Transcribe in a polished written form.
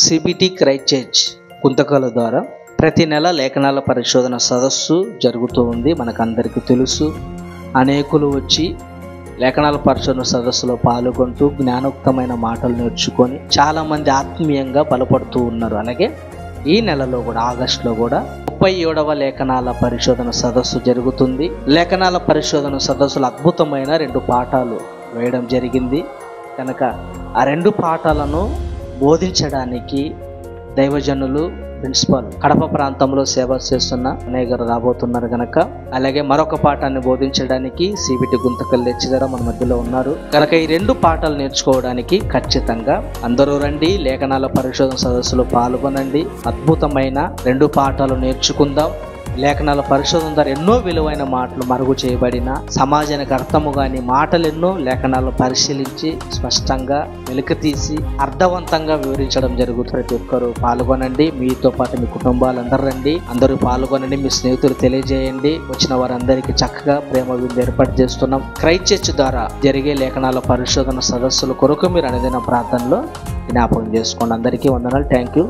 CBT Christ church Guntakal ద్వారా ప్రతి నెల లేఖనాల పరిశోధన సదస్సు జరుగుతూ ఉంది. మనకందరికీ తెలుసు. అనేకులు వచ్చి లేఖనాల పరిశోధన సదస్సులో పాల్గొంటూ జ్ఞానోక్తమైన మాటలు నేర్చుకొని చాలామంది ఆత్మీయంగా బలపడుతూ ఉన్నారు. అలాగే ఈ నెలలో కూడా ఆగస్టులో కూడా 37వ లేఖనాల పరిశోధన సదస్సు జరుగుతుంది. లేఖనాల పరిశోధన సదస్సులో అద్భుతమైన 2 పాఠాలు వేయడం జరిగింది. కనుక ఆ 2 పాఠాలను బోధించడానికి దైవజనులు ప్రిన్సిపల్ కడప ప్రాంతంలో సేవ చేస్తున్న అనేకరు రాబోతున్నారు కనుక, అలాగే మరొక పాఠాన్ని బోధించడానికి సిబిటి గుంతకల్ లెక్చరర్ మన మధ్యలో ఉన్నారు కనుక ఈ 2 పాఠాలు నేర్చుకోవడానికి ఖచ్చితంగా అందరూ రండి. లేఖనాల పరిశోధన సదస్సులో పాల్గొనండి. అద్భుతమైన 2 పాఠాలు నేర్చుకుందాం. లేఖనాల పరిశోధన ద్వారా ఎన్నో విలువైన మాటలు మరుగు చేయబడిన సమాజానికి అర్థము కాని మాటలు ఎన్నో లేఖనాలను పరిశీలించి స్పష్టంగా వెలికితీసి అర్థవంతంగా వివరించడం జరుగుతుంది. ప్రతి ఒక్కరూ పాల్గొనండి. మీతో పాటు మీ కుటుంబాలందరూ రండి. అందరూ పాల్గొనండి. మీ స్నేహితులు తెలియజేయండి. వచ్చిన వారందరికీ చక్కగా ప్రేమ విందు ఏర్పాటు చేస్తున్నాం. క్రైస్ట్ చర్చ్ ద్వారా జరిగే లేఖనాల పరిశోధన సదస్సుల కొరకు మీరు అనుదిన ప్రార్థనలో జ్ఞాపకం చేసుకోండి. అందరికీ వందనాలు. Thank you.